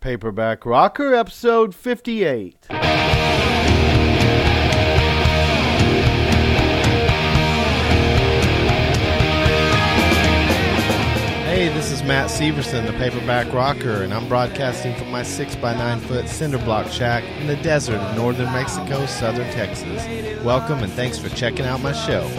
Paperback Rocker, episode 58. Hey, this is Matt Severson, the Paperback Rocker, and I'm broadcasting from my 6x9 foot cinder block shack in the desert of northern Mexico, southern Texas. Welcome and thanks for checking out my show.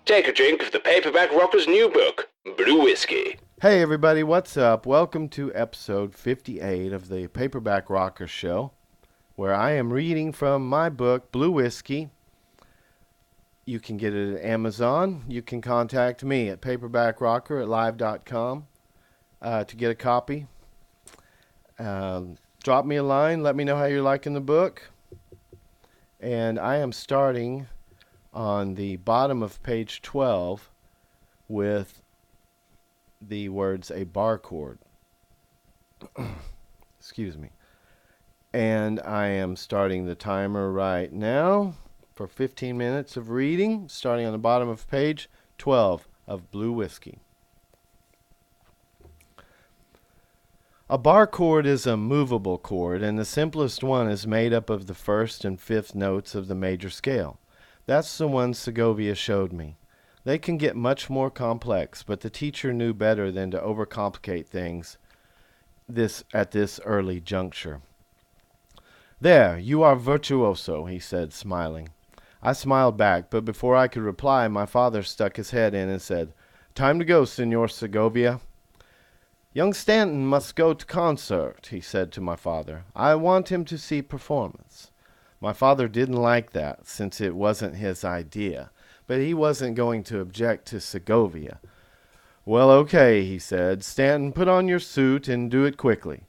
Take a drink of the Paperback Rocker's new book, Blue Whiskey. Hey everybody, what's up? Welcome to episode 58 of the Paperback Rocker Show, where I am reading from my book, Blue Whiskey. You can get it at Amazon. You can contact me at paperbackrocker@live.com to get a copy. Drop me a line. Let me know how you're liking the book. And I am starting on the bottom of page 12 with the words a bar chord. Excuse me. And I am starting the timer right now for 15 minutes of reading, starting on the bottom of page 12 of Blue Whiskey. A bar chord is a movable chord, and the simplest one is made up of the first and fifth notes of the major scale. That's the one Segovia showed me. They can get much more complex, but the teacher knew better than to overcomplicate things at this early juncture. There, you are virtuoso, he said, smiling. I smiled back, but before I could reply, my father stuck his head in and said, Time to go, Senor Segovia. Young Stanton must go to concert, he said to my father. I want him to see performance. My father didn't like that, since it wasn't his idea, but he wasn't going to object to Segovia. Well, okay, he said. Stanton, put on your suit and do it quickly.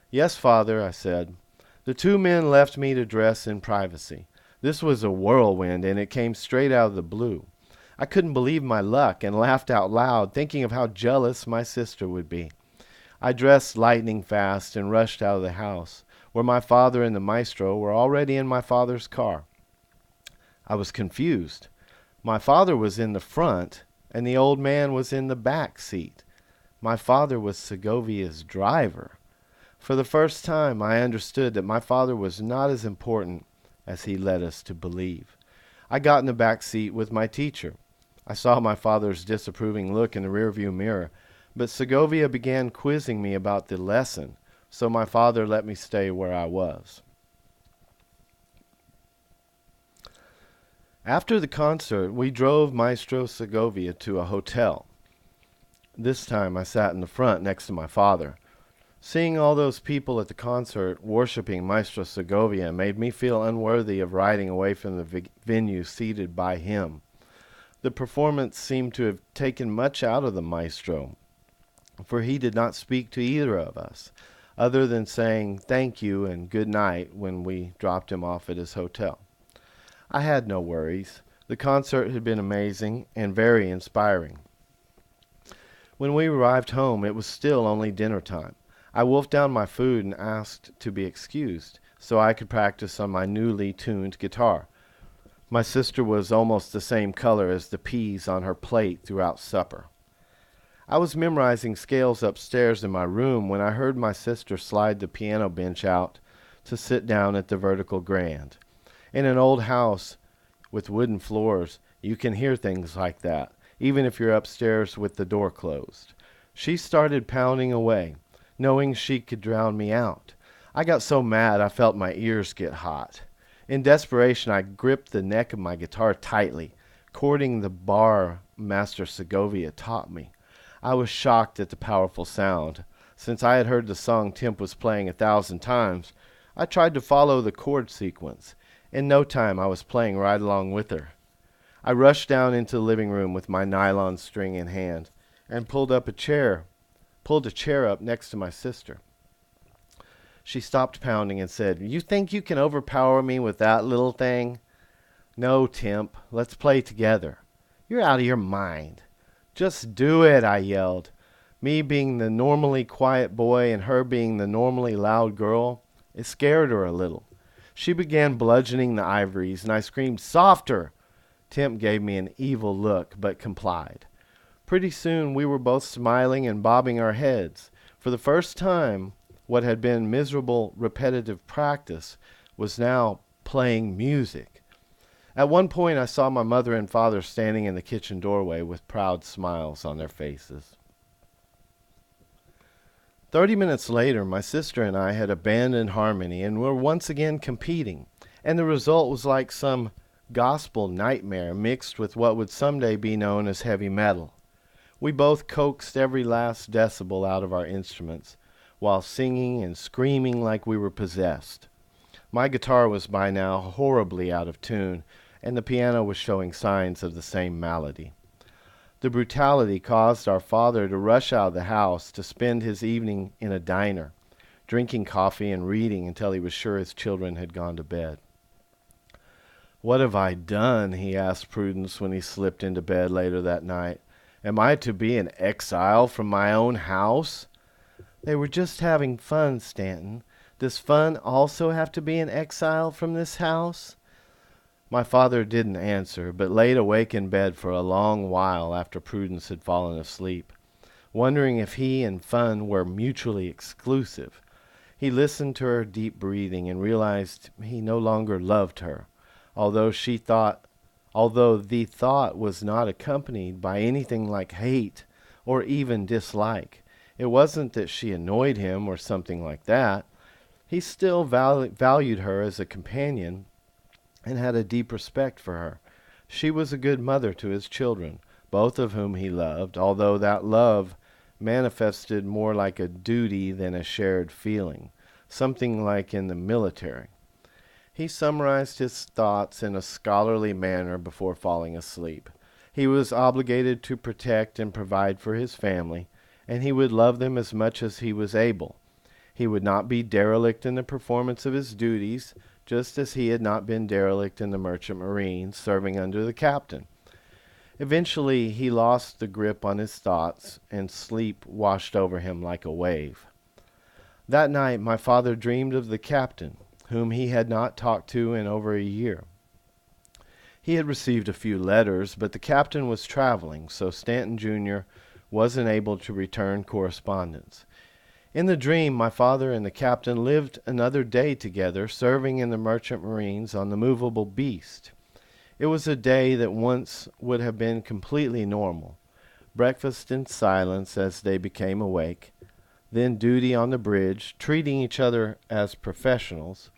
Yes, father, I said. The two men left me to dress in privacy. This was a whirlwind, and it came straight out of the blue. I couldn't believe my luck and laughed out loud, thinking of how jealous my sister would be. I dressed lightning fast and rushed out of the house, where my father and the maestro were already in my father's car. I was confused. My father was in the front, and the old man was in the back seat. My father was Segovia's driver. For the first time, I understood that my father was not as important as he led us to believe. I got in the back seat with my teacher. I saw my father's disapproving look in the rearview mirror, but Segovia began quizzing me about the lesson, so my father let me stay where I was. After the concert, we drove Maestro Segovia to a hotel. This time I sat in the front next to my father. Seeing all those people at the concert worshiping Maestro Segovia made me feel unworthy of riding away from the venue seated by him. The performance seemed to have taken much out of the maestro, for he did not speak to either of us, other than saying thank you and good night when we dropped him off at his hotel. I had no worries. The concert had been amazing and very inspiring. When we arrived home, it was still only dinner time. I wolfed down my food and asked to be excused, so I could practice on my newly tuned guitar. My sister was almost the same color as the peas on her plate throughout supper. I was memorizing scales upstairs in my room when I heard my sister slide the piano bench out to sit down at the vertical grand. In an old house with wooden floors, you can hear things like that, even if you're upstairs with the door closed. She started pounding away, knowing she could drown me out. I got so mad I felt my ears get hot. In desperation, I gripped the neck of my guitar tightly, chording the bar Master Segovia taught me. I was shocked at the powerful sound. Since I had heard the song Temp was playing 1,000 times, I tried to follow the chord sequence. In no time, I was playing right along with her. I rushed down into the living room with my nylon string in hand and pulled a chair up next to my sister. She stopped pounding and said, You think you can overpower me with that little thing? No, Temp, let's play together. You're out of your mind. Just do it, I yelled. Me being the normally quiet boy and her being the normally loud girl, it scared her a little. She began bludgeoning the ivories, and I screamed, "Softer!" Temp gave me an evil look, but complied. Pretty soon we were both smiling and bobbing our heads. For the first time, what had been miserable, repetitive practice was now playing music. At one point I saw my mother and father standing in the kitchen doorway with proud smiles on their faces. 30 minutes later, my sister and I had abandoned harmony and were once again competing, and the result was like some gospel nightmare mixed with what would someday be known as heavy metal. We both coaxed every last decibel out of our instruments, while singing and screaming like we were possessed. My guitar was by now horribly out of tune, and the piano was showing signs of the same malady. The brutality caused our father to rush out of the house to spend his evening in a diner, drinking coffee and reading until he was sure his children had gone to bed. "What have I done?" he asked Prudence when he slipped into bed later that night. "Am I to be an exile from my own house?" "They were just having fun, Stanton. Does fun also have to be an exile from this house?" My father didn't answer, but laid awake in bed for a long while after Prudence had fallen asleep, wondering if he and fun were mutually exclusive. He listened to her deep breathing and realized he no longer loved her, although the thought was not accompanied by anything like hate or even dislike. It wasn't that she annoyed him or something like that. He still valued her as a companion and had a deep respect for her. She was a good mother to his children, both of whom he loved, although that love manifested more like a duty than a shared feeling, something like in the military. He summarized his thoughts in a scholarly manner before falling asleep. He was obligated to protect and provide for his family, and he would love them as much as he was able. He would not be derelict in the performance of his duties, just as he had not been derelict in the Merchant Marines, serving under the captain. Eventually he lost the grip on his thoughts, and sleep washed over him like a wave. That night my father dreamed of the captain, whom he had not talked to in over a year. He had received a few letters, but the captain was traveling, so Stanton Jr. wasn't able to return correspondence. In the dream, my father and the captain lived another day together, serving in the Merchant Marines on the movable Beast. It was a day that once would have been completely normal. Breakfast in silence as they became awake, then duty on the bridge, treating each other as professionals,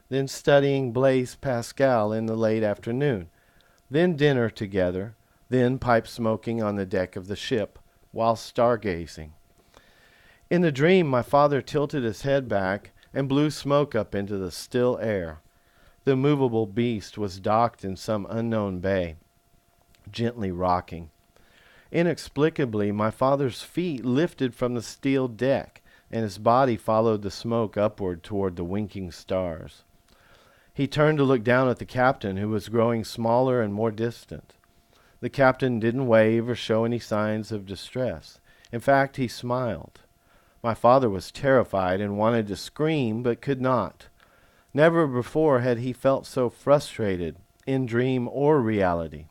then studying Blaise Pascal in the late afternoon, then dinner together, then pipe smoking on the deck of the ship, while stargazing. In the dream, my father tilted his head back and blew smoke up into the still air. The movable Beast was docked in some unknown bay, gently rocking. Inexplicably, my father's feet lifted from the steel deck, and his body followed the smoke upward toward the winking stars. He turned to look down at the captain, who was growing smaller and more distant. The captain didn't wave or show any signs of distress. In fact, he smiled. My father was terrified and wanted to scream, but could not. Never before had he felt so frustrated, in dream or reality.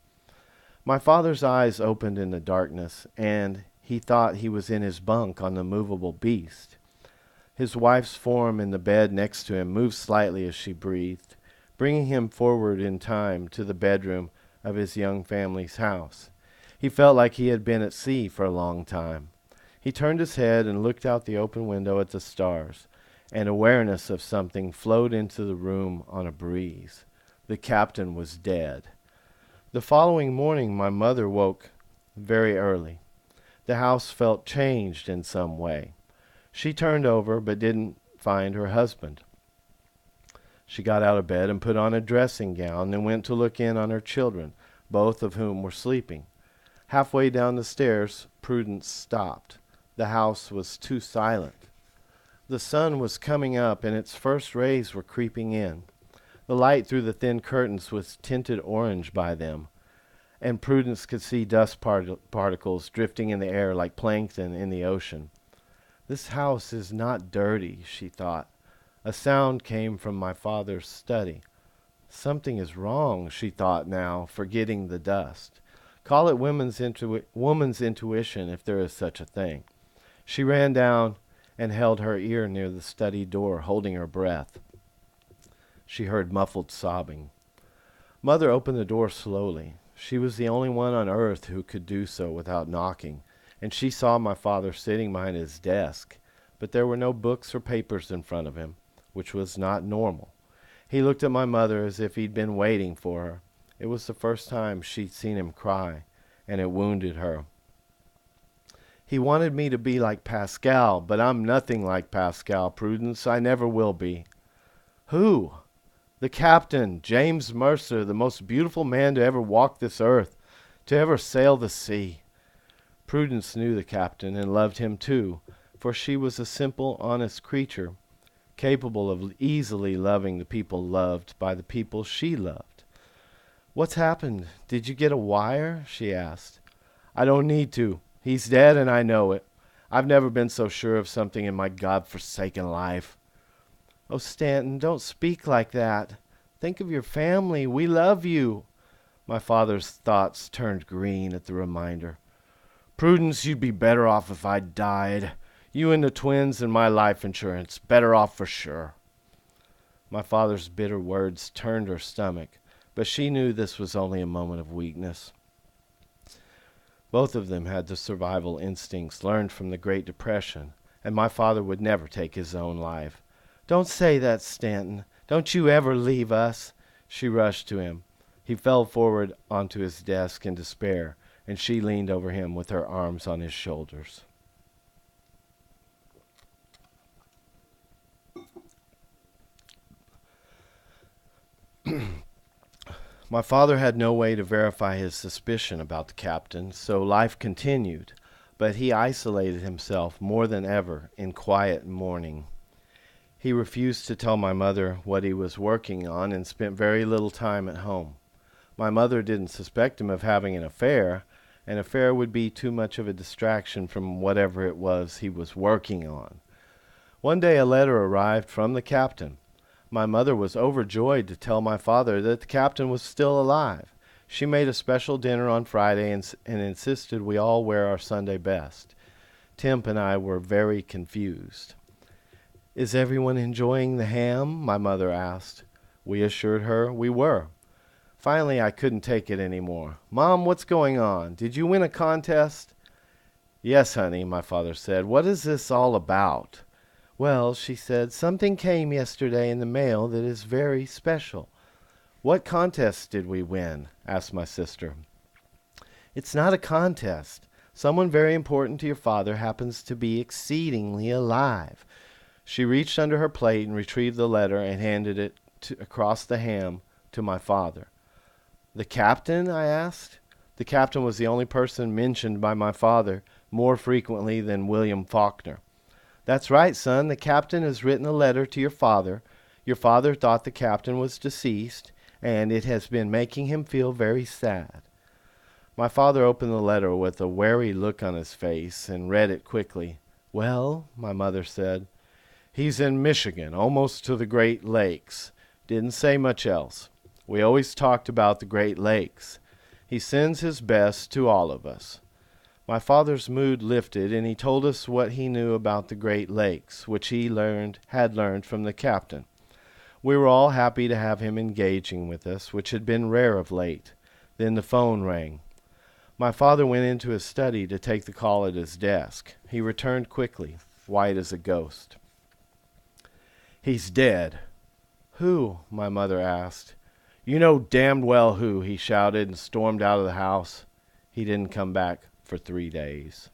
My father's eyes opened in the darkness, and he thought he was in his bunk on the movable Beast. His wife's form in the bed next to him moved slightly as she breathed, bringing him forward in time to the bedroom of his young family's house. He felt like he had been at sea for a long time. He turned his head and looked out the open window at the stars, and awareness of something flowed into the room on a breeze. The captain was dead. The following morning my mother woke very early. The house felt changed in some way. She turned over but didn't find her husband. She got out of bed and put on a dressing gown and went to look in on her children, both of whom were sleeping. Halfway down the stairs, Prudence stopped. The house was too silent. The sun was coming up, and its first rays were creeping in. The light through the thin curtains was tinted orange by them. and Prudence could see dust particles drifting in the air like plankton in the ocean. This house is not dirty, she thought. A sound came from my father's study. Something is wrong, she thought now, forgetting the dust. Call it woman's intuition if there is such a thing. She ran down and held her ear near the study door, holding her breath. She heard muffled sobbing. Mother opened the door slowly. She was the only one on earth who could do so without knocking, and she saw my father sitting behind his desk, but there were no books or papers in front of him, which was not normal. He looked at my mother as if he'd been waiting for her. It was the first time she'd seen him cry, and it wounded her. He wanted me to be like Pascal, but I'm nothing like Pascal, Prudence. I never will be. Who? The captain, James Mercer, the most beautiful man to ever walk this earth, to ever sail the sea. Prudence knew the captain and loved him too, for she was a simple, honest creature, capable of easily loving the people loved by the people she loved. What's happened? Did you get a wire? She asked. I don't need to. He's dead and I know it. I've never been so sure of something in my God-forsaken life. Oh, Stanton, don't speak like that. Think of your family. We love you. My father's thoughts turned green at the reminder. Prudence, you'd be better off if I died. You and the twins and my life insurance. Better off for sure. My father's bitter words turned her stomach, but she knew this was only a moment of weakness. Both of them had the survival instincts learned from the Great Depression, and my father would never take his own life. Don't say that, Stanton. Don't you ever leave us. She rushed to him. He fell forward onto his desk in despair, and she leaned over him with her arms on his shoulders. My father had no way to verify his suspicion about the captain, so life continued, but he isolated himself more than ever in quiet mourning. He refused to tell my mother what he was working on and spent very little time at home. My mother didn't suspect him of having an affair. An affair would be too much of a distraction from whatever it was he was working on. One day a letter arrived from the captain. My mother was overjoyed to tell my father that the captain was still alive. She made a special dinner on Friday and insisted we all wear our Sunday best. Temp and I were very confused. Is everyone enjoying the ham? My mother asked. We assured her we were. Finally, I couldn't take it anymore. Mom, what's going on? Did you win a contest? Yes, honey, my father said. What is this all about? Well, she said, something came yesterday in the mail that is very special. What contest did we win? Asked my sister. It's not a contest. Someone very important to your father happens to be exceedingly alive. She reached under her plate and retrieved the letter and handed it across the ham to my father. The captain? I asked. The captain was the only person mentioned by my father more frequently than William Faulkner. That's right, son. The captain has written a letter to your father. Your father thought the captain was deceased, and it has been making him feel very sad. My father opened the letter with a wary look on his face and read it quickly. Well, my mother said, he's in Michigan, almost to the Great Lakes. Didn't say much else. We always talked about the Great Lakes. He sends his best to all of us. My father's mood lifted, and he told us what he knew about the Great Lakes, which he had learned from the captain. We were all happy to have him engaging with us, which had been rare of late. Then the phone rang. My father went into his study to take the call at his desk. He returned quickly, white as a ghost. He's dead. Who? My mother asked. You know damned well who, he shouted and stormed out of the house. He didn't come back for 3 days.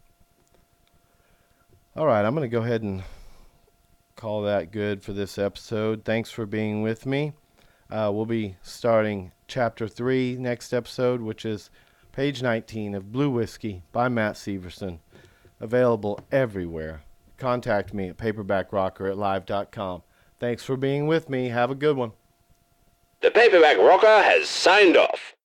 All right, I'm going to go ahead and call that good for this episode. Thanks for being with me. We'll be starting Chapter 3 next episode, which is page 19 of Blue Whiskey by Matt Severson. Available everywhere. Contact me at paperbackrocker@live.com. Thanks for being with me. Have a good one. The Paperback Rocker has signed off.